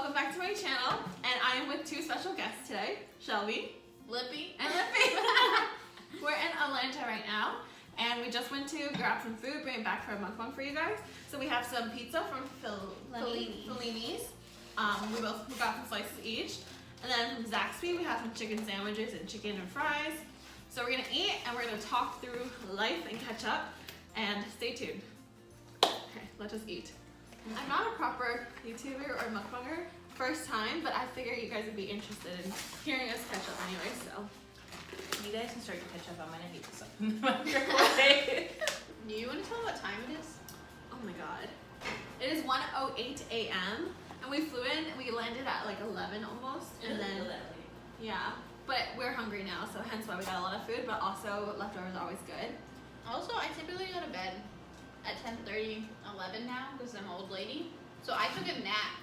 welcome back to my channel, and I am with two special guests today, Shelbi Lippy. and Lippy. We're in Atlanta right now, and we just went to grab some food, bring it back for a mukbang for you guys. So we have some pizza from Fellini's. We got some slices each, and then from Zaxby we have some chicken sandwiches and chicken and fries. So we're gonna eat, and we're gonna talk through life and catch up, and stay tuned. Okay, let us eat. I'm not a proper YouTuber or mukbanger, first time, but I figure you guys would be interested in hearing us catch up anyway, so. You guys can start to catch up. I'm gonna heat this up in the microwave. Do you want to tell what time it is? Oh my god. It is 1:08 a.m. and we flew in, we landed at like 11 almost, and then, yeah. But we're hungry now, so hence why we got a lot of food, but also leftovers are always good. Also, I typically go to bed at 10:30, 11 now, because I'm an old lady. So I took a nap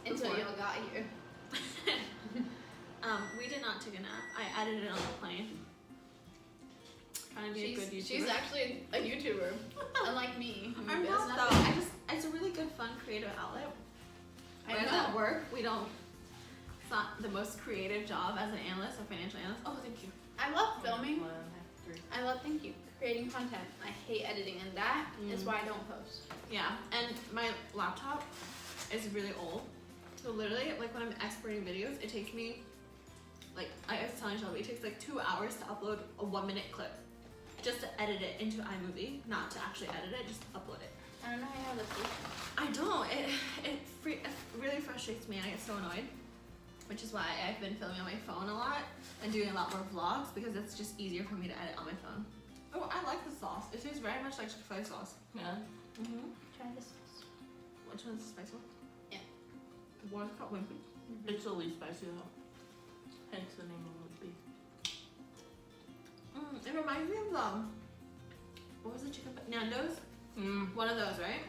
until y'all got here. We did not take a nap. I edited it on the plane. Trying to be a good YouTuber. She's actually a YouTuber, unlike me. I'm not though. It's a really good, fun, creative outlet. Whereas at work, it's not the most creative job as an analyst, a financial analyst. Oh, thank you. I love filming. Thank you, creating content. I hate editing, and that is why I don't post. Yeah, and my laptop is really old. So literally, like when I'm exporting videos, it takes me, like I was telling Shelby, it takes like 2 hours to upload a 1-minute clip. Just to edit it into iMovie, not to actually edit it, just upload it. I don't know how you have the patience. I don't. It really frustrates me, and I get so annoyed. Which is why I've been filming on my phone a lot and doing a lot more vlogs, because it's just easier for me to edit on my phone. Oh, I like the sauce. It tastes very much like Chick-fil-A sauce. Yeah. Try this. Which one's the spicy one? Yeah. The one called Wimpy. It's the least spicy though. Hence the name of Lippy. It reminds me of what was the chicken? Nando's? One of those, right?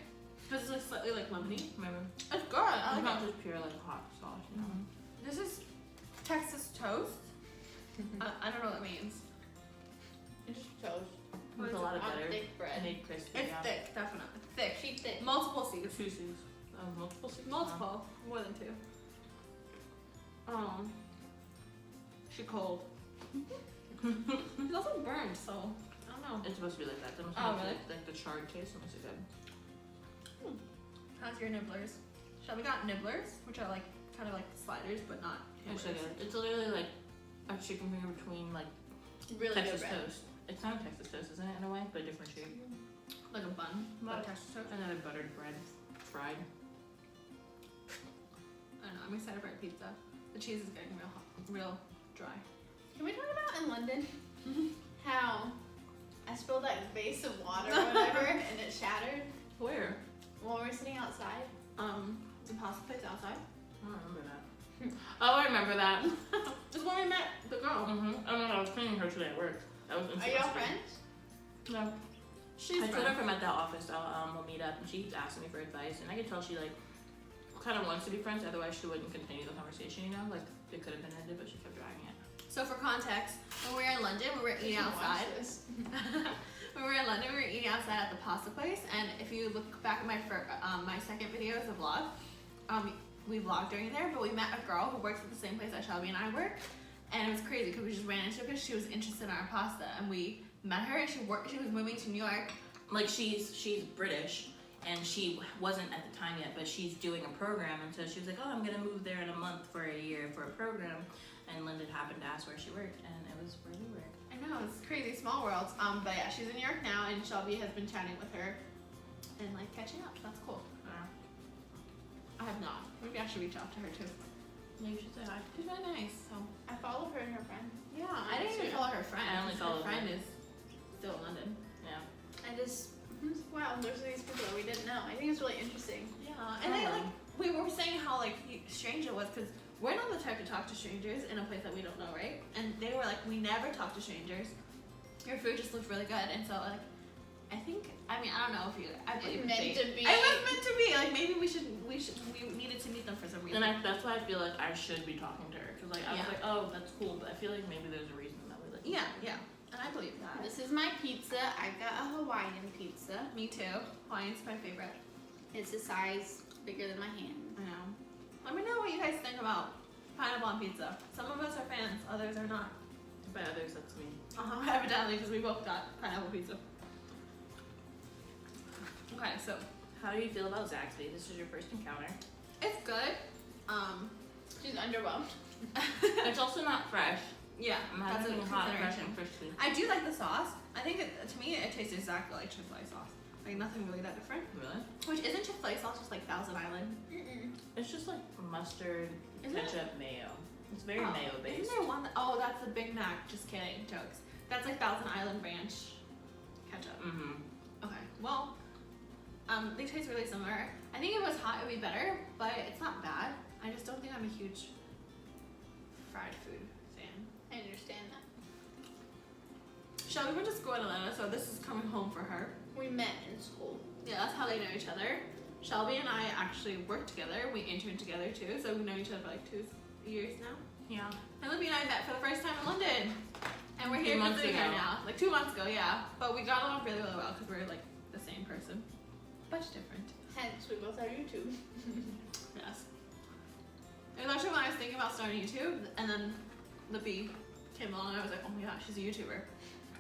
Because it's like slightly like lemony. Remember? It's good. I like It's not it. just pure like hot sauce, you know? This is Texas toast. I don't know what that means. It's just toast. With a lot of On butter. thick bread. Made crispy. It's yeah. thick, definitely. Thick. Sheet thick. Multiple seeds. 2 seeds. Multiple seeds? Multiple. More than 2. She cold. She's also burned, so I don't know. It's supposed to be like that. It's almost really? like the charred taste. It makes it good. How's your nibblers? Shelby got nibblers, which are like kind of like sliders, but not It's hamburgers. like it's literally like a chicken finger between like Really Texas good bread. toast. It's kind of Texas toast, isn't it, in a way? But a different shape. Like a bun, but Texas toast. And then a buttered bread, fried. I don't know. I'm excited for our pizza. The cheese is getting real hot, real dry. Can we talk about in London how I spilled that vase of water or whatever and it shattered Where? while we were sitting outside? The pasta place outside. I don't remember that. Oh, I remember that. Just when we met the girl. Oh no, I was cleaning her today at work. That was Are y'all friends? No. She's I told her friends. if I'm at the office, we'll meet up, and she keeps asking me for advice, and I could tell she like kind of wants to be friends. Otherwise, she wouldn't continue the conversation. You know, like it could have been ended, but she kept dragging it. So for context, when we were in London, we were eating outside. When we were in London, we were eating outside at the pasta place, and if you look back at my second video as a vlog, we vlogged during there, but we met a girl who works at the same place that Shelby and I work, and it was crazy because we just ran into her because she was interested in our pasta, and we met her, and she was moving to New York. Like she's British, and she wasn't at the time yet, but she's doing a program, and so she was like, oh, I'm gonna move there in a month for a year for a program, and Lyndon happened to ask where she worked, and it was where we were. I know, it's crazy, small world. But yeah, she's in New York now, and Shelby has been chatting with her and like catching up. That's cool. I have not. Maybe I should reach out to her too. Yeah, you should say hi. She's really nice. So I follow her and her friend. yeah, I didn't even follow her friend. I only follow her friend is still in London. Yeah. I just, wow, there's these people that we didn't know. I think it's really interesting. Yeah, and they like we were saying how like strange it was because we're not the type to talk to strangers in a place that we don't know, right? And they were like, we never talk to strangers. Your food just looked really good, and so like I don't know if you. I believe Meant to be. It was meant to be. Like maybe we needed to meet them for some reason. And that's why I feel like I should be talking to her, because like I was like, oh, that's cool, but I feel like maybe there's a reason that we like. Yeah, and I believe that. This is my pizza. I got a Hawaiian pizza. Me too. Hawaiian's my favorite. It's a size bigger than my hand. I know. guys think about pineapple on pizza? Some of us are fans, others are not. By others, that's me. Evidently, because we both got pineapple pizza. Okay, so How do you feel about Zaxby? This is your first encounter. it's good. She's underwhelmed. It's also not fresh. Yeah, I'm that's a having hot, fresh, consideration. and crispy. I do like the sauce. I think to me it tastes exactly like Chick-fil-A sauce. Like nothing really that different. Really? Which isn't Chick-fil-A sauce just like Thousand Island? It's just like mustard, Isn't it? ketchup, mayo. It's very Oh, mayo based. Isn't there one that, oh, that's the Big Mac. Just kidding, jokes. That's like Thousand Island ranch ketchup. Mm-hmm. Okay, well, they taste really similar. I think if it was hot, it would be better, but it's not bad. I just don't think I'm a huge fried food fan. I understand that. Shelbi went to school in Atlanta, so this is coming home for her. We met in school. Yeah, that's how they know each other. Shelbi and I actually worked together. We interned together too, so we know each other for like 2 years now. Yeah. And Libby and I met for the first time in London. And we're 2 here months visiting her ago. now. Like 2 months ago, yeah. But we got along really, really well because we're like the same person. But different. Hence, we both have YouTube. Yes. It was actually when I was thinking about starting YouTube, and then Libby came along and I was like, oh my gosh, she's a YouTuber.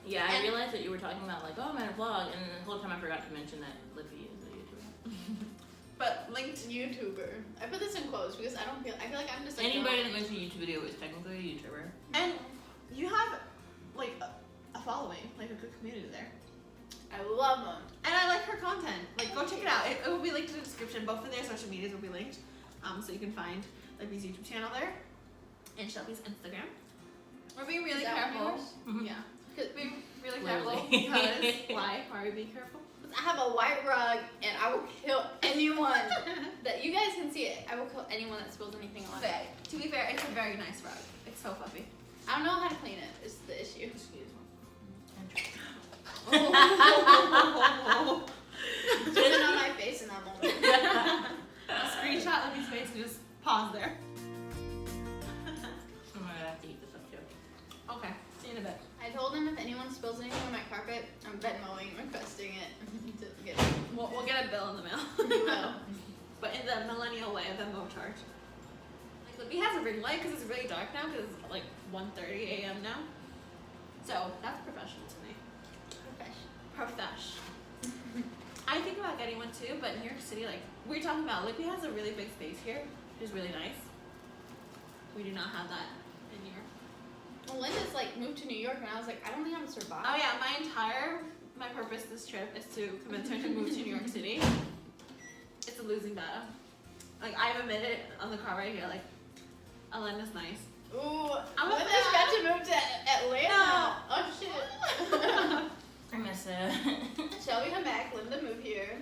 Yeah, I And- realized that you were talking about like, oh, I'm in a vlog, and then the whole time I forgot to mention that Lippy is a YouTuber. But linked. YouTuber. I put this in quotes because I feel like I'm just like Anybody that makes a YouTube video is technically a YouTuber. And you have like a following, like a good community there. I love them. And I like her content. Like, go check it out. It will be linked in the description. Both of their social medias will be linked. So you can find Libby's YouTube channel there and Shelby's Instagram. We're being really Is that careful. yours? Mhm. Yeah. Cause Being really careful Literally. because why? Why are we being careful? I have a white rug and I will kill anyone that you guys can see it. I will kill anyone that spills anything on it. But to be fair, it's a very nice rug. It's so fluffy. I don't know how to clean it. Is the issue. Excuse me. Oh. Spit on my face in that moment. Screenshot Libby's face and just pause there. I'm gonna have to eat this up too. Okay, see you in a bit. I told him if anyone spills anything on my carpet, I'm Venmoing, requesting it to get We'll get a bill in the mail. You will. But in the millennial way of Venmo charge. Like, Libby has a ring light because it's really dark now because it's like 1:30 a.m. now. So that's professional to me. Profesh. I think about getting one too, but in New York City, like we were talking about, Libby has a really big space here, which is really nice. We do not have that in New York. Well, Linda's like moved to New York, and I was like, I don't think I'm gonna survive. Oh yeah, my purpose this trip is to convince her to move to New York City. It's a losing battle. Like I've admitted on the car right here, like Atlanta's nice. Ooh, I'm a Linda's fan. about to move to Atlanta. No. Oh shit. I miss it. Shelby, come back. Linda, move here.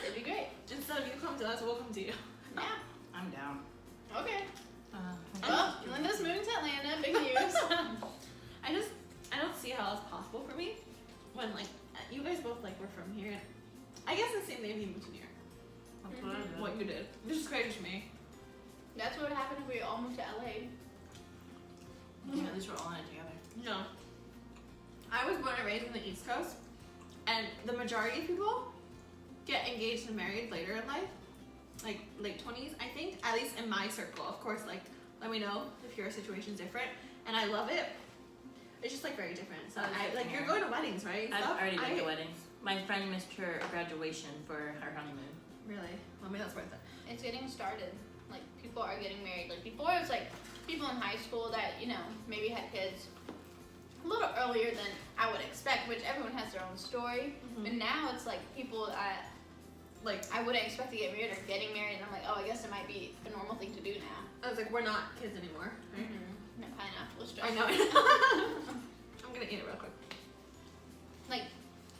It'd be great. Instead of you come to us, we'll come to you. Yeah. I'm down. Okay. Okay. Well, Linda's moving to Atlanta. Big news. I don't see how it's possible for me when like you guys both like were from here. I guess the same day you moved to New York. That's what I did. What you did, which is crazy to me. That's what would happen if we all moved to LA. Yeah, at least we're all in it together. No. I was born and raised in the East Coast, and the majority of people get engaged and married later in life, like late 20s, I think, at least in my circle. Of course, like, let me know if your situation's different, and I love it. It's just like very different. So you're going to weddings, right? I've Stuff? already been to weddings. My friend missed her graduation for her honeymoon. Really? Well, maybe that's worth it. It's getting started. Like, people are getting married. Like, before it was like people in high school that, you know, maybe had kids a little earlier than I would expect, which everyone has their own story. But now it's like people that Like, I wouldn't expect to get married or getting married, and I'm like, oh, I guess it might be a normal thing to do now. I was like, we're not kids anymore. Right? No pineapple I stress. know. I'm gonna eat it real quick. Like,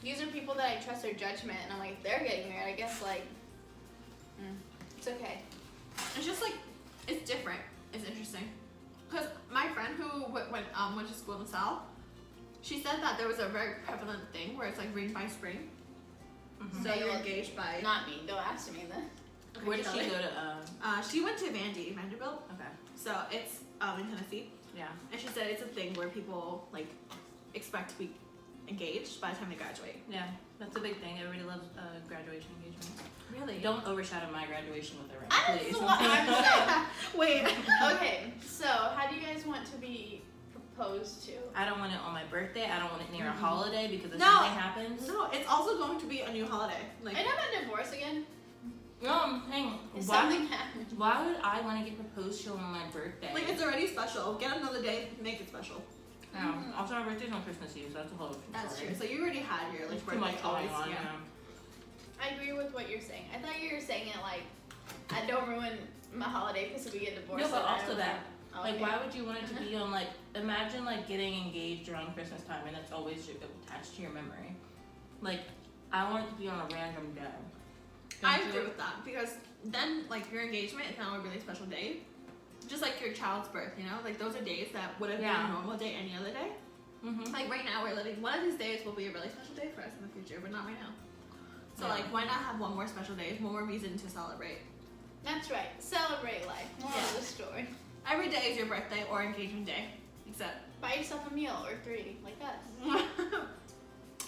these are people that I trust their judgment, and I'm like, if they're getting married, I guess, like, it's okay. It's just like, it's different. It's interesting. Because my friend who went to school in the South, she said that there was a very prevalent thing where it's like ring by spring. Mm-hmm. So you're engaged by. Not me. Don't ask me then. Okay, Where did she Kelly. go to? She went to Vanderbilt. Okay. So it's in Tennessee. Yeah. And she said it's a thing where people like expect to be engaged by the time they graduate. Yeah. That's a big thing. Everybody loves graduation engagements. Really? Don't overshadow my graduation with a ring, That's please. what I'm saying. Wait. Okay, so how do you guys want to be proposed to? I don't want it on my birthday. I don't want it near a holiday because if No. something happens. No, it's also going to be a new holiday. Like, And I'm a divorce again. No, hang on. If Why, something happens. why would I want to get proposed to on my birthday? like it's already special. Get another day, make it special. Also, our birthday's on Christmas Eve, so that's a whole different That's story. true. So you already had your like There's too birthday much going always. on. Yeah. I agree with what you're saying. I thought you were saying it like, I don't ruin my holiday because we get divorced. No, but and I also don't that. know. Like, Okay. why would you want it to be on, like, imagine, like, getting engaged around Christmas time and that's always attached to your memory. Like, I want it to be on a random day. I Don't you? agree with that because then like your engagement is now a really special day. Just like your child's birth, you know? Like those are days that would have been Yeah. a normal day any other day. Mm-hmm. Like right now we're living, one of these days will be a really special day for us in the future, but not right now. So Yeah. like why not have one more special day, one more reason to celebrate. That's right. Celebrate life. Moral of Yeah. the story. Every day is your birthday or engagement day, except Buy yourself a meal or 3, like us.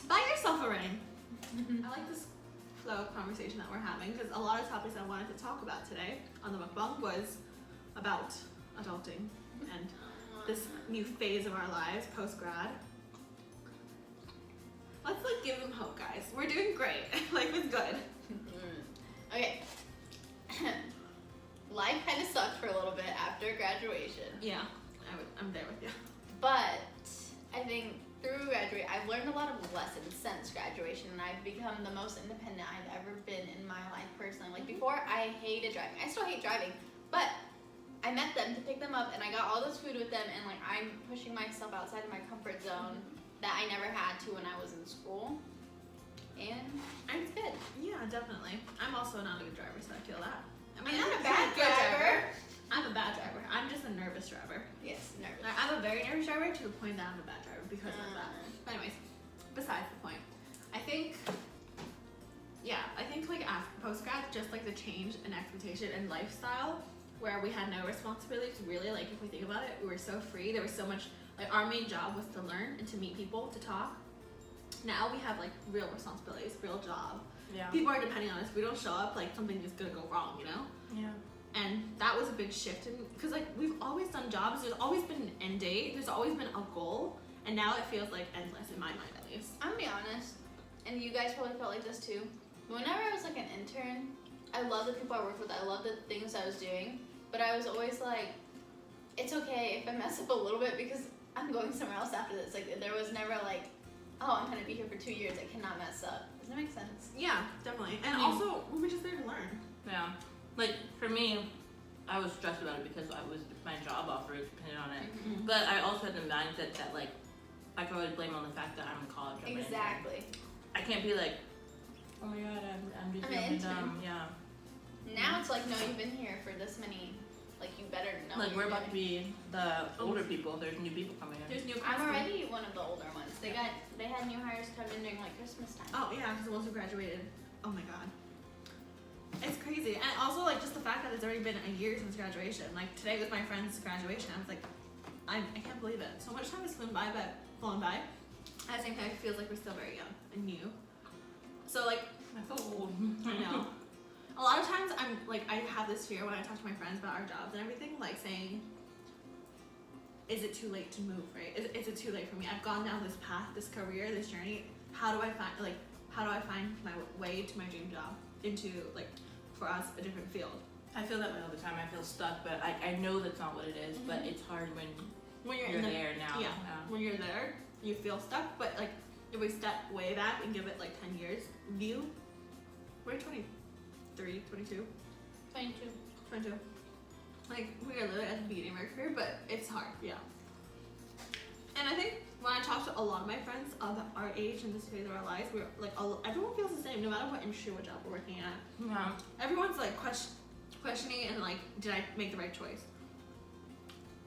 buy yourself a ring. I like this flow of conversation that we're having because a lot of topics I wanted to talk about today on the mukbang was about adulting and this new phase of our lives, post-grad. Let's like give them hope, guys. We're doing great. Life is good. Okay. Life kind of sucked for a little bit after graduation. Yeah, I'm there with you. But I think through graduation, I've learned a lot of lessons since graduation, and I've become the most independent I've ever been in my life personally. Like before, I hated driving. I still hate driving, but I met them to pick them up, and I got all this food with them, and like I'm pushing myself outside of my comfort zone that I never had to when I was in school, and it's good. Yeah, definitely. I'm also not a good driver, so I feel that. I mean, I'm I'm a bad good driver. I'm a bad driver. I'm just a nervous driver. Yes, nervous. Like, I'm a very nervous driver to the point that I'm a bad driver because of that. But anyways, besides the point, I think like after post-grad, just like the change in expectation and lifestyle where we had no responsibilities, really, like if we think about it, we were so free. There was so much, like our main job was to learn and to meet people, to talk. Now we have like real responsibilities, real job. Yeah. People are depending on us. If we don't show up, like something is gonna go wrong, you know? Yeah. And that was a big shift because like we've always done jobs, there's always been an end date, there's always been a goal, and now it feels like endless in my mind at least. I'm gonna be honest, and you guys probably felt like this too. Whenever I was like an intern, I love the people I worked with, I love the things I was doing, but I was always like, it's okay if I mess up a little bit because I'm going somewhere else after this. Like there was never like, oh, I'm gonna be here for 2 years, I cannot mess up. Does that make sense? Yeah, definitely. And I mean- also, we were just there to learn. Yeah. Like, for me, I was stressed about it because my job offer is dependent on it. Mm-hmm. But I also had the mindset that, like, I could always blame on the fact that I'm in college. I'm an intern. Exactly. I can't be like, oh my god, I'm just I'm an young and intern. dumb. Yeah. Now it's like, no, you've been here for this many, like you better know. Like, what we're you're about to doing. be the older people. There's new people coming in. There's new I'm classmates. already one of the older ones. They had new hires come in during like Christmas time. Oh yeah, because the ones who graduated. Oh my god. It's crazy. And also like just the fact that it's already been a year since graduation. Like today was my friend's graduation. I was like, I can't believe it. So much time has flown by, but flown by. At the same time, it feels like we're still very young and new. So like, I feel old. I know. A lot of times I'm like, I have this fear when I talk to my friends about our jobs and everything, like saying, is it too late to move, right? Is it too late for me? I've gone down this path, this career, this journey. How do I find my way to my dream job into like, for us, a different field? I feel that way all the time. I feel stuck, but I know that's not what it is. But it's hard when When you're there now. Yeah. When you're there, you feel stuck. But like, if we step way back and give it like 10 years view, we're 23, 22. 22. Like, we are literally at the beginning of our career, but it's hard, yeah. And I think when I talk to a lot of my friends of our age and this phase of our lives, we're like, everyone feels the same, no matter what industry, what job we're working at. Yeah. Everyone's like questioning and like, did I make the right choice?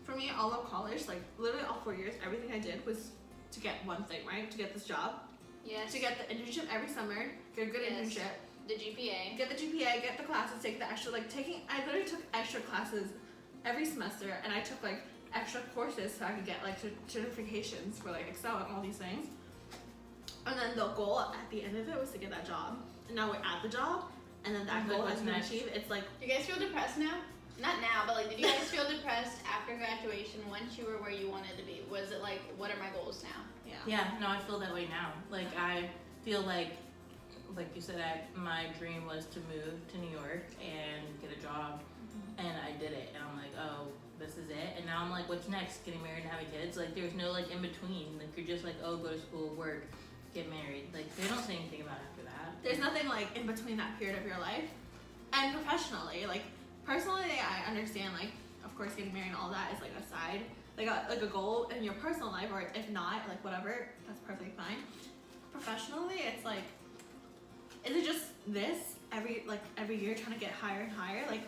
For me, all of college, like literally all 4 years, everything I did was to get one thing, right? To get this job, Yes. to get the internship every summer, get a good Yes. internship, The GPA. get the GPA, get the classes, take the extra, like I literally took extra classes every semester, and I took like extra courses so I could get like certifications for like Excel and all these things. And then the goal at the end of it was to get that job. And now we're at the job, and then that goal has been achieved. It's like, Do you guys feel depressed now? Not now, but like, did you guys feel depressed after graduation once you were where you wanted to be? Was it like, what are my goals now? Yeah, no, I feel that way now. Like, I feel like you said, my dream was to move to New York and get a job, and I did it. And I'm like, oh, this is it. And now I'm like, what's next? Getting married and having kids? Like, there's no like in between. Like, you're just like, oh, go to school, work, get married. Like, they don't say anything about after that. there's nothing like in between that period of your life. And professionally, like personally, I understand like, of course, getting married and all that is like a side, like a goal in your personal life, or if not, like whatever, that's perfectly fine. Professionally, it's like, is it just this every year trying to get higher and higher? Like,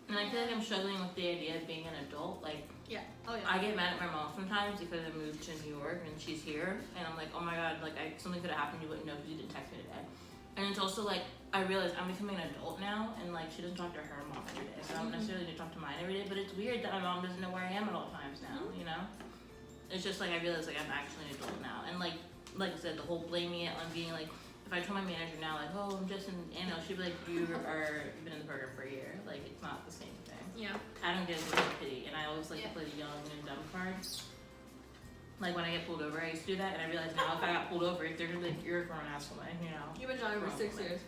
And I feel like I'm struggling with the idea of being an adult. Like, yeah. Oh yeah. I get mad at my mom sometimes because I moved to New York and she's here, and I'm like, oh my god, like something could have happened, you wouldn't know because you didn't text me today. And it's also like, I realize I'm becoming an adult now, and like she doesn't talk to her mom every day, so I don't necessarily need to talk to mine every day. But it's weird that my mom doesn't know where I am at all times now. You know, it's just like I realize like I'm actually an adult now, and like I said, the whole blaming it on being like, if I told my manager now like, oh, I'm just in Anno, she'd be like, you've been in the program for a year, like it's not the same thing. Yeah. I don't get a good pity, and I always like to play the young and dumb card. Like when I get pulled over, I used to do that, and I realize now if I got pulled over, they're gonna be like, you're a grown ass woman, you know. You've been driving for 6 years.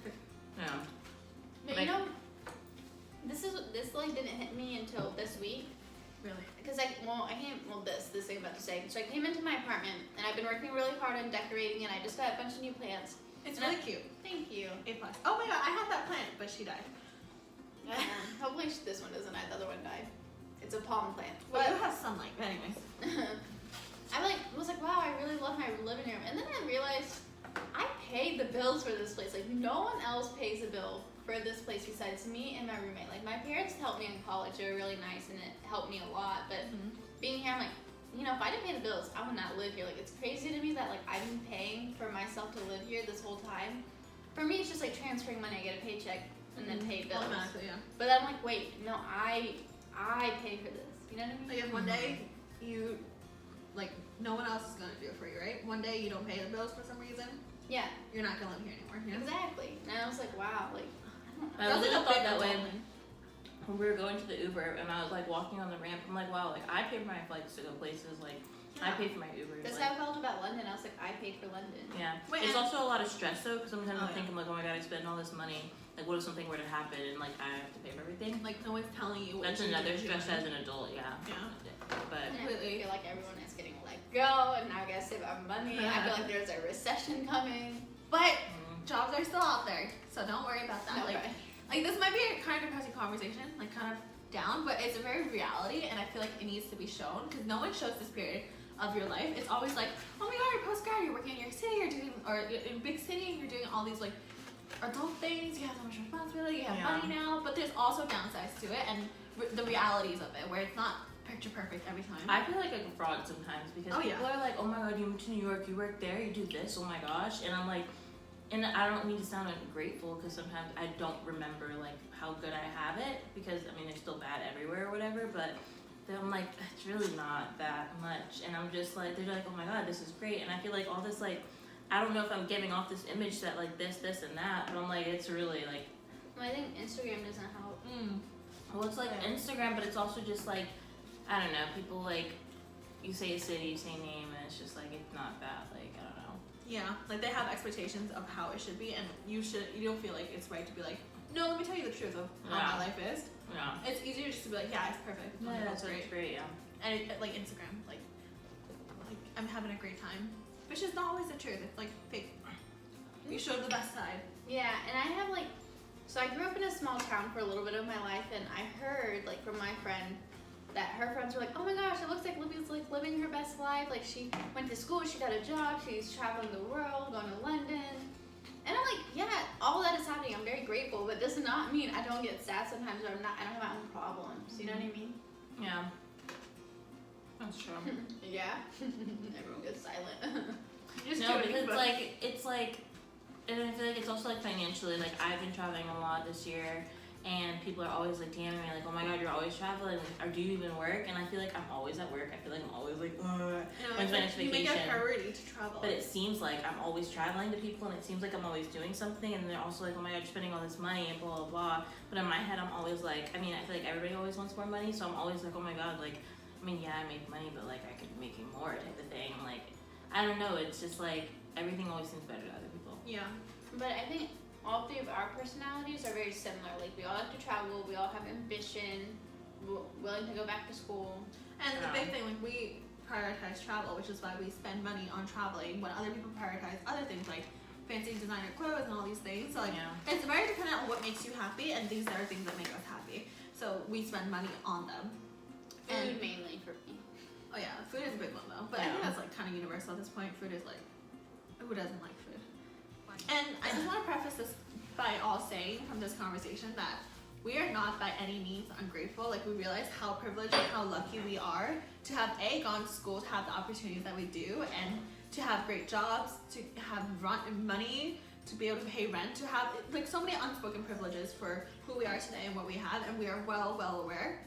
Yeah. But you know, this like didn't hit me until this week. Really? Because this thing I'm about to say. So I came into my apartment, and I've been working really hard on decorating, and I just got a bunch of new plants. It's really cute. Thank you. A+. Oh my god, I had that plant, but she died. Hopefully this one doesn't die. The other one died. It's a palm plant. Well, you have sunlight, but anyways. I was like, wow, I really love my living room. And then I realized I paid the bills for this place. Like, no one else pays a bill for this place besides me and my roommate. Like, my parents helped me in college. They were really nice, and it helped me a lot. But being here, I'm like, you know, if I didn't pay the bills, I would not live here. Like, it's crazy to me that, like, I've been paying for myself to live here this whole time. For me, it's just, like, transferring money. I get a paycheck and then pay bills. Automatically, yeah. But I'm like, wait, no, I pay for this. You know what I mean? Like, if one day you, like, no one else is gonna do it for you, right? One day you don't pay the bills for some reason, Yeah. you're not gonna live here anymore. You know? Exactly. And I was like, wow, like, I I don't know. was That's like, like a thought that big way moment. when we were going to the Uber, and I was like walking on the ramp. I'm like, wow, like I pay for my flights to go places. Like I pay for my Ubers. That's like, how I felt about London. I was like, I paid for London. yeah. Wait, It's and- also a lot of stress though, because sometimes Oh, I'm thinking like, oh my god, I spend all this money. Like, what if something were to happen and like I have to pay for everything? Like, no one's telling you what That's you another do. stress as an adult. Yeah. Yeah. But And I Completely. feel like everyone is getting let go, and now I gotta save up money. I feel like there's a recession coming. But jobs are still out there, so don't worry about that. Okay. Like this might be a kind of depressing conversation, like kind of down, but it's a very reality, and I feel like it needs to be shown because no one shows this period of your life. It's always like, oh my god, you're post-grad, you're working in your city, or you're in a big city, and you're doing all these like adult things. You have so much responsibility, you have money now, but there's also downsides to it, and the realities of it, where it's not picture perfect every time. I feel like a fraud sometimes because Oh, yeah. people are like, oh my god, you moved to New York, you work there, you do this, oh my gosh. And I'm like, and I don't mean to sound ungrateful because sometimes I don't remember like how good I have it because I mean there's still bad everywhere or whatever, but then I'm like, it's really not that much. And I'm just like, they're like, oh my god, this is great. And I feel like all this like, I don't know if I'm giving off this image that like this and that, but I'm like, it's really like, Well, I think Instagram doesn't help. well, it's like Instagram, but it's also just like, I don't know, people like, you say a city, you say a name, and it's just like, it's not that, like, I don't know. Yeah, like they have expectations of how it should be, and you don't feel like it's right to be like, no, let me tell you the truth of how my life is. Yeah. It's easier just to be like, yeah, it's perfect. Yeah, That's that's great, yeah. And like Instagram, like I'm having a great time, which is not always the truth. It's like fake. You show the best side. Yeah, and I have like, so I grew up in a small town for a little bit of my life, and I heard like from my friend that her friends were like, oh my gosh, it looks like Libby's like living her best life. Like she went to school, she got a job, she's traveling the world, going to London. And I'm like, yeah, all that is happening. I'm very grateful, but does not mean I don't get sad sometimes, or I don't have my own problems. You know what I mean? Yeah. That's true. Yeah. Everyone gets silent. No, because it's like, and I feel like it's also like financially, like I've been traveling a lot this year, and people are always like DMing me like, oh my god, you're always traveling, like, or do you even work? And I feel like I'm always at work. I feel like I'm always like, when's my next You make vacation? it a priority to travel. But it seems like I'm always traveling to people, and it seems like I'm always doing something, and they're also like, oh my god, you're spending all this money and blah blah blah. But in my head, I'm always like, I mean, I feel like everybody always wants more money, so I'm always like, oh my god, like, I mean, yeah, I make money, but like I could be making more type of thing. Like, I don't know, it's just like everything always seems better to other people. Yeah. But I think all three of our personalities are very similar. Like, we all like to travel, we all have ambition, willing to go back to school. And the big thing, like, we prioritize travel, which is why we spend money on traveling when other people prioritize other things like fancy designer clothes and all these things. So like, it's very dependent on what makes you happy, and these are things that make us happy. So we spend money on them. Food mainly for me. Oh yeah, food is a big one though. But I think that's like kind of universal at this point. Food is like, who doesn't like food? And I just want to preface this by all saying from this conversation that we are not by any means ungrateful. Like, we realize how privileged and how lucky we are to have gone to school, to have the opportunities that we do, and to have great jobs, to have money, to be able to pay rent, to have like so many unspoken privileges for who we are today and what we have, and we are well aware.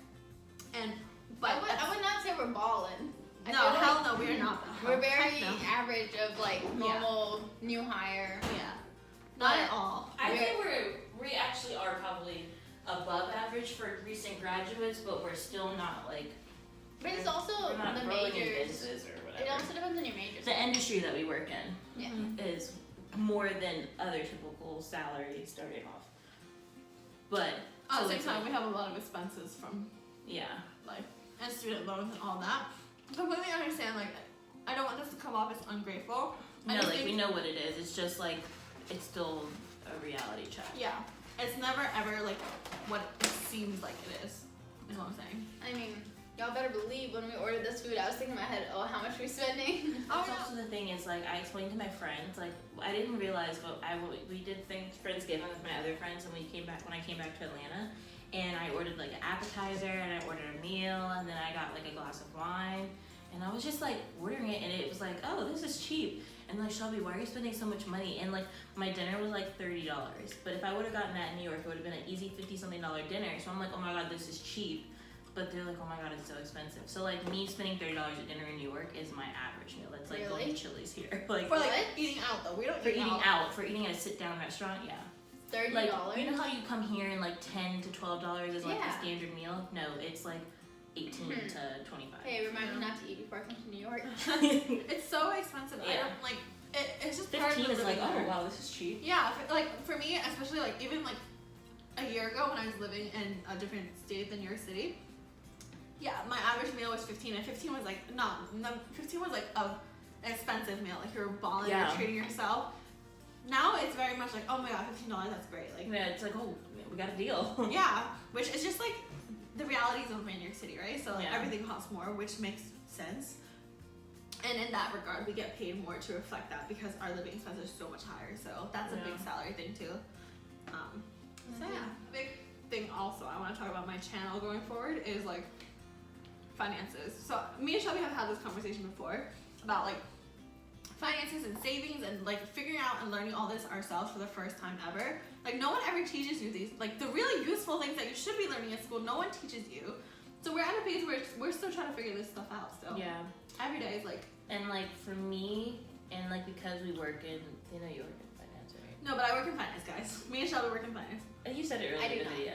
But I would not say we're balling. No, hell no, we are not. We're very average of like normal new hire. Yeah, not at all. I think we actually are probably above average for recent graduates, but we're still not like. But it's also the majors. Or whatever. It also depends on your majors. The industry that we work in is more than other typical salaries starting off. But at the same time, we have a lot of expenses from like and student loans and all that. Completely understand. Like, I don't want this to come off as ungrateful. No, like, we know what it is. It's just like it's still a reality check. Yeah, it's never ever like what it seems like it is. Is what I'm saying. I mean, y'all better believe when we ordered this food, I was thinking in my head, oh, how much are we spending? Also the thing is, like, I explained to my friends, like, I didn't realize, but we did Friendsgiving with my other friends, and when I came back to Atlanta, and I ordered like an appetizer, and I ordered a meal, and then I got like a glass of wine, and I was just like ordering it, and it was like, oh, this is cheap. And like, Shelbi, why are you spending so much money? And like, my dinner was like $30, but if I would have gotten that in New York, it would have been an easy $50-something dinner. So I'm like, oh my god, this is cheap. But they're like, oh my god, it's so expensive. So like, me spending $30 at dinner in New York is my average meal. It's like going to Chili's here. Like, for like eating out though, we don't for eating out. For eating at a sit-down restaurant, yeah. $30. Like, you know how you come here and like $10 to $12 is like the standard meal? No, it's like 18 to 25. Hey, remind me not to eat before I come to New York. It's so expensive. I don't like. It's just 15 is like, oh wow, this is cheap. Yeah, like for me, especially like even like a year ago when I was living in a different state than New York City. Yeah, my average meal was 15, and 15 was like 15 was like an expensive meal. Like, you're balling, you're treating yourself. Now it's very much like, oh my god, $15, that's great. Like, yeah, it's like, oh, we got a deal. Yeah, which is just like the realities of New York City, right? So like everything costs more, which makes sense. And in that regard, we get paid more to reflect that because our living expenses are so much higher. So that's a big salary thing too. So yeah, big thing also I want to talk about my channel going forward is like finances. So me and Shelbi have had this conversation before about like finances and savings and like figuring out and learning all this ourselves for the first time ever. Like, no one ever teaches you these, like the really useful things that you should be learning at school, no one teaches you. So we're at a phase where we're still trying to figure this stuff out still. Yeah. Every day is like. And like for me, and like because we work in, you know, you work in finance, right? No, but I work in finance, guys. Me and Shelbi work in finance. You said it earlier in the video,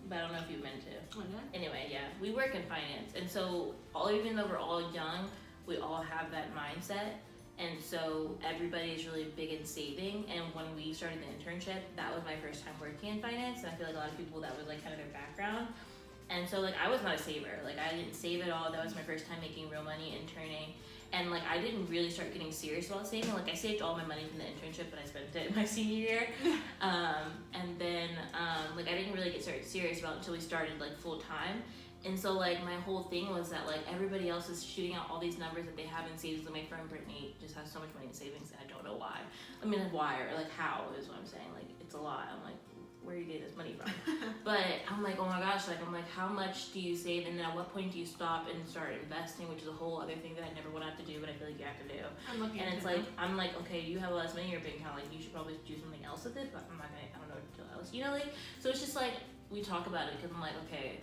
but I don't know if you've been to. Anyway, yeah, we work in finance, and so even though we're all young, we all have that mindset, and so everybody is really big in saving. And when we started the internship, that was my first time working in finance, and I feel like a lot of people, that was like kind of their background. And so like I was not a saver. Like I didn't save at all. That was my first time making real money interning. And like I didn't really start getting serious about saving. Like I saved all my money from the internship, but I spent it my senior year. And then like I didn't really get serious about it until we started like full time. And so like my whole thing was that like everybody else is shooting out all these numbers that they have in savings. Like my friend Brittany just has so much money in savings, and I don't know why. I mean, like why, or like how is what I'm saying. Like it's a lot. I'm like, where are you getting this money from? But I'm like, oh my gosh, like I'm like, how much do you save, and then at what point do you stop and start investing, which is a whole other thing that I never would have to do, but I feel like you have to do. And it's like, I'm like, okay, you have a lot of money in your bank account, like you should probably do something else with it, but I'm not gonna, I don't know what to do else, you know, like, so it's just like, we talk about it because I'm like, okay,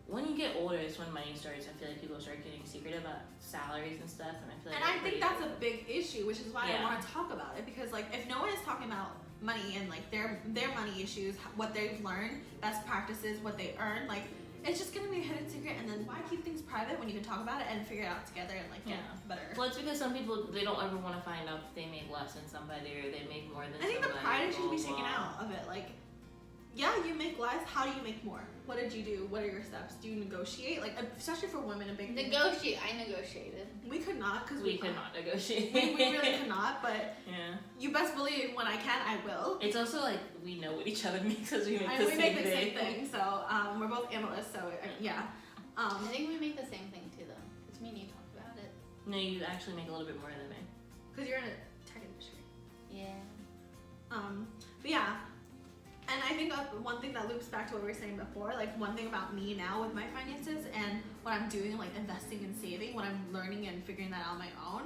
when you get older is when money starts. I feel like people start getting secretive about salaries and stuff, and I feel like. And I think that's a big issue, which is why I want to talk about it, because like if no one is talking about money and like their money issues, what they've learned, best practices, what they earn, like it's just gonna be a hidden secret. And then why keep things private when you can talk about it and figure it out together and like get better? Well, it's because some people, they don't ever want to find out if they make less than somebody or they make more than somebody. I think the pride should be taken out of it. Like, yeah, you make less. How do you make more? What did you do? What are your steps? Do you negotiate? Like, especially for women, a big thing. Negotiate. I negotiated. We could not because we could not negotiate. We really could not. But yeah, you best believe when I can, I will. It's also like we know what each other makes because we make the same same thing. So we're both analysts. So yeah. I think we make the same thing too, though. It's me and you talk about it. No, you actually make a little bit more than me. Because you're in a tech industry. Yeah. But yeah. And I think one thing that loops back to what we were saying before, like one thing about me now with my finances and what I'm doing, like investing and saving, when I'm learning and figuring that out on my own,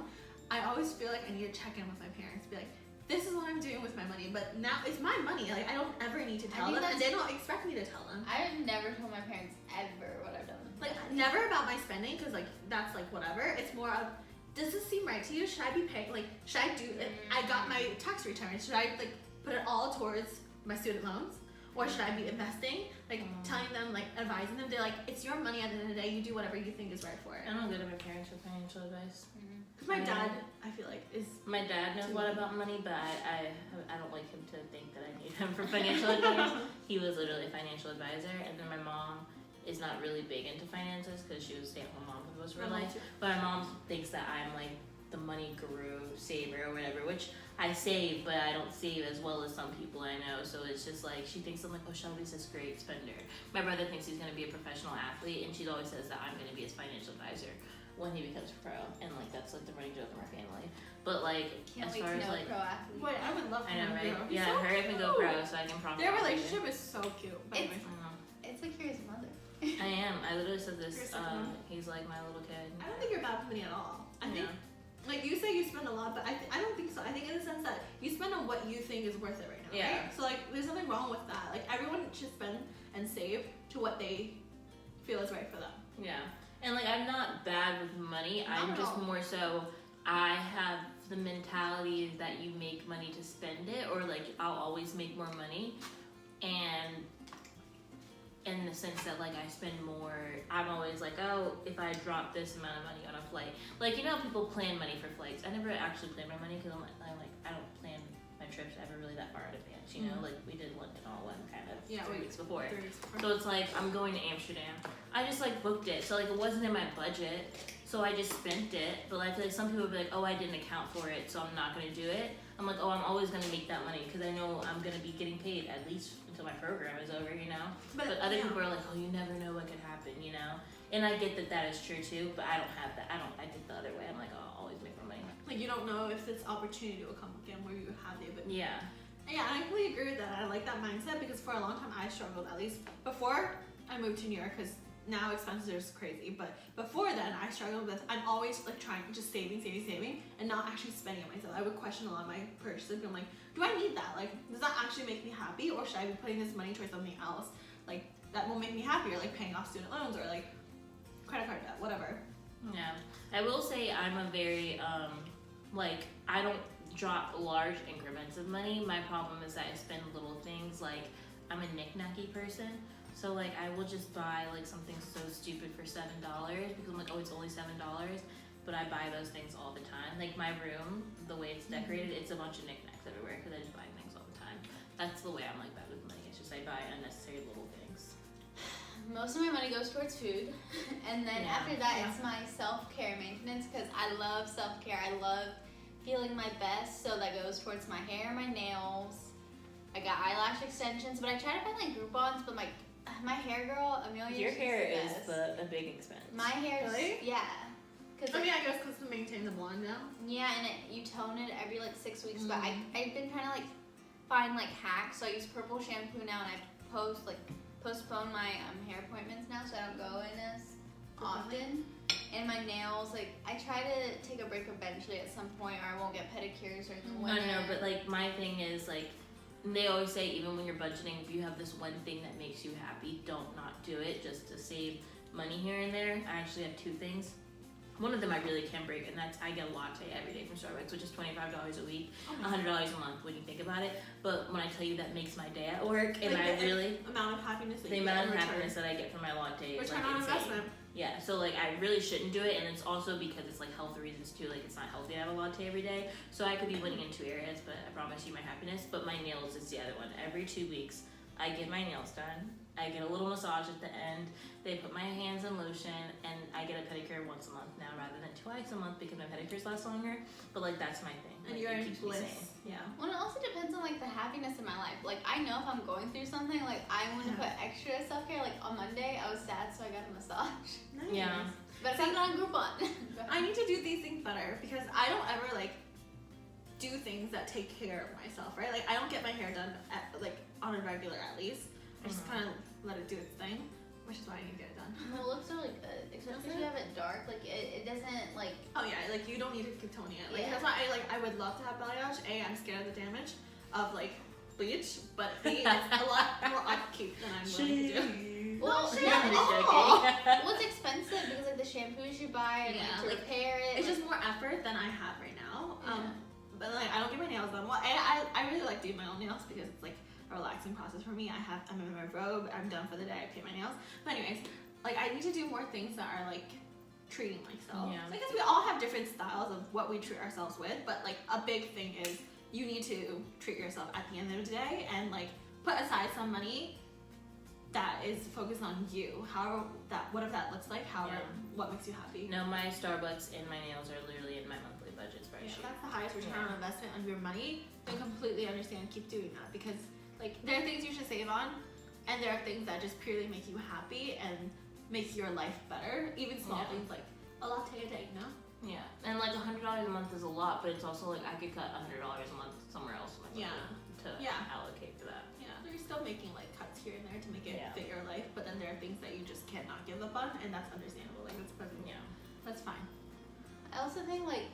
I always feel like I need to check in with my parents, be like, this is what I'm doing with my money, but now it's my money. Like I don't ever need to tell them, and they don't expect me to tell them. I've never told my parents ever what I've done. Like never about my spending, because like that's like whatever. It's more of, does this seem right to you? Should I be paying? Like should I do it? I got my tax return. Should I like put it all towards my student loans? Or should I be investing? Like telling them, like advising them. They're like, it's your money at the end of the day. You do whatever you think is right for it. I don't go to my parents for financial advice. Because my dad, I feel like, is. My dad knows a lot about money, but I don't like him to think that I need him for financial advice. He was literally a financial advisor, and then my mom is not really big into finances because she was a stay-at-home mom for most of her life. But my mom thinks that I'm like the money guru, saver, or whatever, which I save, but I don't save as well as some people I know. So it's just like, she thinks I'm like, oh, Shelby's this great spender. My brother thinks he's gonna be a professional athlete, and she always says that I'm gonna be his financial advisor when he becomes pro, and like that's like the running joke in our family. But like, as far as like, pro athlete. Wait, I would love for I know, him to right? go. He's Yeah, so hurry up and go pro so I can profit. Their relationship is so cute. By the way. It's like you're his mother. I am. I literally said this. You're such a mom. He's like my little kid. I don't think you're bad with money at all. I think. Like you say you spend a lot, but I don't think so. I think in the sense that you spend on what you think is worth it right now, right? So like there's nothing wrong with that. Like everyone should spend and save to what they feel is right for them. Yeah. And like I'm not bad with money. Not I'm at just all. more so I have the mentality that you make money to spend it, or like I'll always make more money, and in the sense that like I spend more, I'm always like, oh, if I drop this amount of money on a flight, like you know people plan money for flights. I never actually plan my money because I'm like I don't plan my trips ever really that far in advance. You know, like we did London all one kind of 3 weeks before. So it's like I'm going to Amsterdam. I just like booked it, so like it wasn't in my budget, so I just spent it. But I feel like some people would be like, oh, I didn't account for it, so I'm not gonna do it. I'm like, oh, I'm always gonna make that money because I know I'm gonna be getting paid at least until my program is over, you know. But other people are like, oh, you never know what could happen, you know. And I get that that is true too, but I don't have that. I get the other way. I'm like, oh, I'll always make more money. Like you don't know if this opportunity will come again where you have the ability. Yeah. Yeah, and I completely agree with that. I like that mindset because for a long time I struggled, at least before I moved to New York, because now expenses are just crazy. But before then, I struggled with, I'm always like trying, just saving, and not actually spending it myself. I would question a lot of my purchases, and I'm like, do I need that? Like, does that actually make me happy, or should I be putting this money towards something else? Like, that will make me happier, like paying off student loans or like credit card debt, whatever. Yeah. I will say I'm a very, like, I don't drop large increments of money. My problem is that I spend little things, like, I'm a knick-knacky person. So like I will just buy like something so stupid for $7 because I'm like, oh, it's only $7, but I buy those things all the time. Like my room, the way it's decorated, it's a bunch of knickknacks everywhere because I just buy things all the time. That's the way I'm like bad with money. It's just I buy unnecessary little things. Most of my money goes towards food, and then after that, it's my self-care maintenance because I love self-care. I love feeling my best, so that goes towards my hair, my nails. I got eyelash extensions, but I try to find like Groupons, but like my hair girl, Amelia. Your hair is a big expense. My hair, really? Yeah. I mean, I guess because to maintain the blonde now. Yeah, and you tone it every like 6 weeks. But I've been trying to like find like hacks. So I use purple shampoo now, and I postpone my hair appointments now, so I don't go in as often. And my nails, like I try to take a break eventually at some point, or I won't get pedicures or the winter. No, but like my thing is like they always say, even when you're budgeting, if you have this one thing that makes you happy, don't not do it just to save money here and there. I actually have two things. One of them I really can't break, and that's I get a latte every day from Starbucks, which is $25 a week, $100 a month when you think about it. But when I tell you that makes my day at work, and like I really amount of happiness that the you amount get of in happiness that I get from my latte is return like on insane. investment. Yeah, so like I really shouldn't do it, and it's also because it's like health reasons too. Like it's not healthy to have a latte every day, so I could be winning in two areas. But I promise you my happiness. But my nails is the other one. Every 2 weeks, I get my nails done. I get a little massage at the end. They put my hands in lotion, and I get a pedicure once a month now rather than twice a month because my pedicures last longer. But like that's my thing. And like, you're it in keeps me bliss. sane. Yeah. Well, it also depends on like the happiness in my life. Like I know if I'm going through something, like I want to put extra self care. Like on Monday, I was sad, so I got a massage. Nice. Yeah. But if I'm not on Groupon, I need to do these things better because I don't ever like do things that take care of myself, right? Like I don't get my hair done at like on a regular at least. I just kind of let it do its thing, which is why I need to get it done. it looks really good, especially if you have it dark. Like it doesn't like. Oh yeah, like you don't need to Ketonia. Like Yeah. that's why I would love to have balayage. A, I'm scared of the damage of like bleach, but B, it's a lot more upkeep than I'm willing to do. Well, I'm yeah, just joking. well, it's expensive because like the shampoos you buy and Yeah, like, to like, repair it. It's like, just more effort than I have right now. Yeah. But like I don't get my nails done. Well, I really like doing my own nails because it's like a relaxing process for me. I'm in my robe. I'm done for the day. I paint my nails. But anyways, like I need to do more things that are like treating myself. Yeah. So I guess we all have different styles of what we treat ourselves with. But like a big thing is you need to treat yourself at the end of the day and like put aside some money that is focused on you. Whatever that looks like. What makes you happy. No, my Starbucks and my nails are literally in my monthly budget spreadsheet. Yeah, that's the highest return on investment of your money. I completely understand. Keep doing that because like there are things you should save on, and there are things that just purely make you happy and make your life better. Even small things like a latte a day, no? Yeah, and like $100 a month is a lot, but it's also like I could cut $100 a month somewhere else in my budget to allocate to that. Yeah, you're still making like cuts here and there to make it fit your life, but then there are things that you just cannot give up on, and that's understandable. Like that's perfect. Yeah, that's fine. I also think like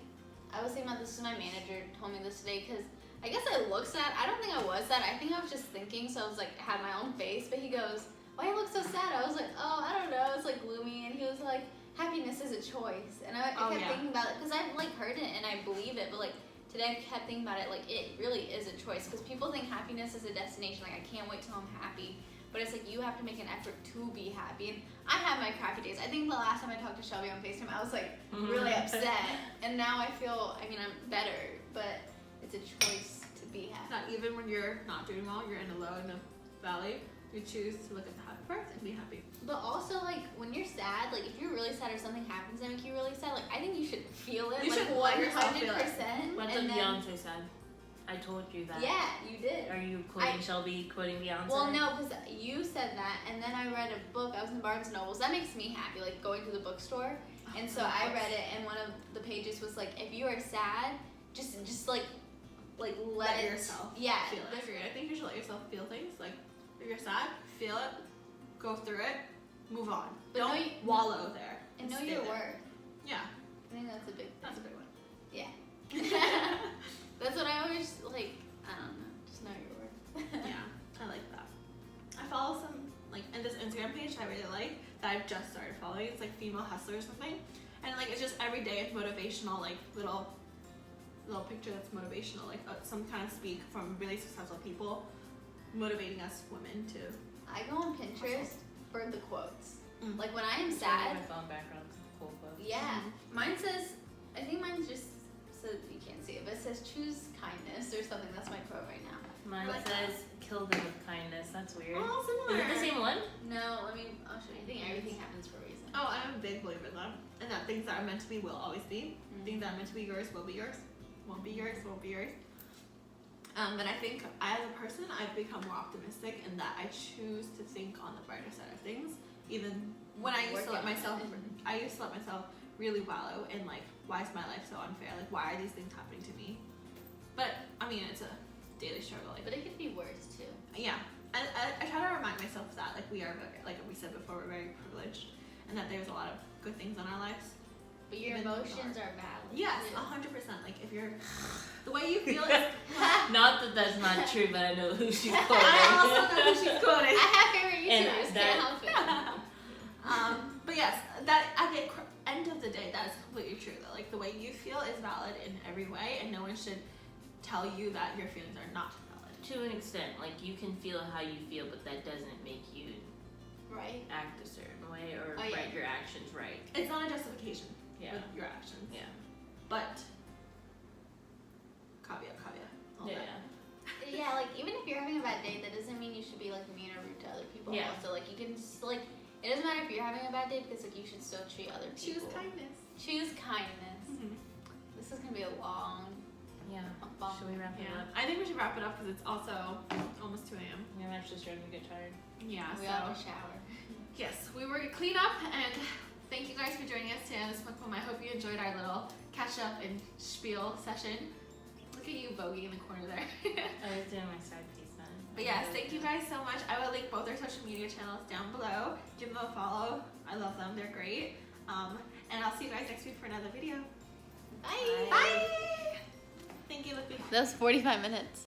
I was thinking about this. My manager told me this today because I guess I looked sad. I don't think I was sad. I think I was just thinking. So I was like had my own face. But he goes, "Why you look so sad?" I was like, "Oh, I don't know. It's like gloomy." And he was like, "Happiness is a choice." And I kept thinking about it because I've like heard it and I believe it. But like today I kept thinking about it. Like it really is a choice because people think happiness is a destination. Like I can't wait till I'm happy. But it's like you have to make an effort to be happy. And I have my crappy days. I think the last time I talked to Shelbi on FaceTime, I was like really upset. And now I feel, I mean, I'm better, but it's a choice to be happy. Not even when you're not doing well, you're in the low, in the valley, you choose to look at the happy parts and be happy. But also, like, when you're sad, like, if you're really sad or something happens that make you really sad, like, I think you should feel it. You like, should let yourself feel it. 100%. What's what Beyonce said? I told you that. Yeah, you did. Are you quoting Shelby, quoting Beyonce? Well, no, because you said that, and then I read a book. I was in Barnes & Nobles. That makes me happy, like, going to the bookstore. And so I read it, and one of the pages was, like, if you are sad, just like let it, yourself feel it. I agree. I think you should let yourself feel things. Like, if you're sad, feel it, go through it, move on. But don't wallow there. And know stay your there. worth. Yeah. I think that's a big thing. That's a big one. Yeah. That's what I always, like, I don't know, just know your worth. Yeah, I like that. I follow some, like, in this Instagram page I really like, that I've just started following. It's like Female Hustler or something. And, like, it's just every day it's motivational, like, little picture that's motivational, like, some kind of speak from really successful people motivating us women to. I go on Pinterest for the quotes. Mm. Like, when I am My sad, phone background's cool quote. yeah. Mine says, I think mine just says, you can't see it, but it says choose kindness or something. That's my quote right now. Mine like says kill them with kindness. That's weird. Oh, Is similar. it the same one? No, I'll show you. I think everything happens for a reason. Oh, I'm a big believer in that. And that things that are meant to be will always be. Things that are meant to be yours will be yours. Won't be yours, won't be yours. And I think as a person, I've become more optimistic in that I choose to think on the brighter side of things. Even when I used to let myself really wallow in like, why is my life so unfair? Like, why are these things happening to me? But I mean, it's a daily struggle. Like, But it could be worse too. yeah, I try to remind myself that like we are, like we said before, we're very privileged, and that there's a lot of good things in our lives. But your even though emotions they're are valid. Yes, too. 100%. Like if you're, the way you feel is. Not that that's not true, but I know who she's quoting. I also know who she's quoting. I have favorite And YouTubers. that- Can't help it. But yes, that at the end of the day, that is completely true. That like the way you feel is valid in every way, and no one should tell you that your feelings are not valid. To an extent, like you can feel how you feel, but that doesn't make you Right. act a certain way or Oh, yeah. write your actions right. It's not a justification Yeah. with your actions. Yeah. But caveat. All Yeah. that. Yeah, like even if you're having a bad day, that doesn't mean you should be like mean or rude to other people. Yeah. Also, like you can just like it doesn't matter if you're having a bad day because like you should still treat other Choose people. kindness. Choose kindness. This is gonna be a long. Yeah. Should we wrap it Yeah, up? I think we should wrap it up because it's also almost 2 a.m. I'm actually starting to get tired. Yeah, We so all have a shower. yes, we were clean up, and thank you guys for joining us today on this MUKBANG. I hope you enjoyed our little catch up and spiel session. Look at you, Bogey, in the corner there. I was doing my side piece then. But yes, thank you guys so much. I will link both their social media channels down below. Give them a follow. I love them. They're great. And I'll see you guys next week for another video. Bye. Bye. Thank you, Lucy. That was 45 minutes.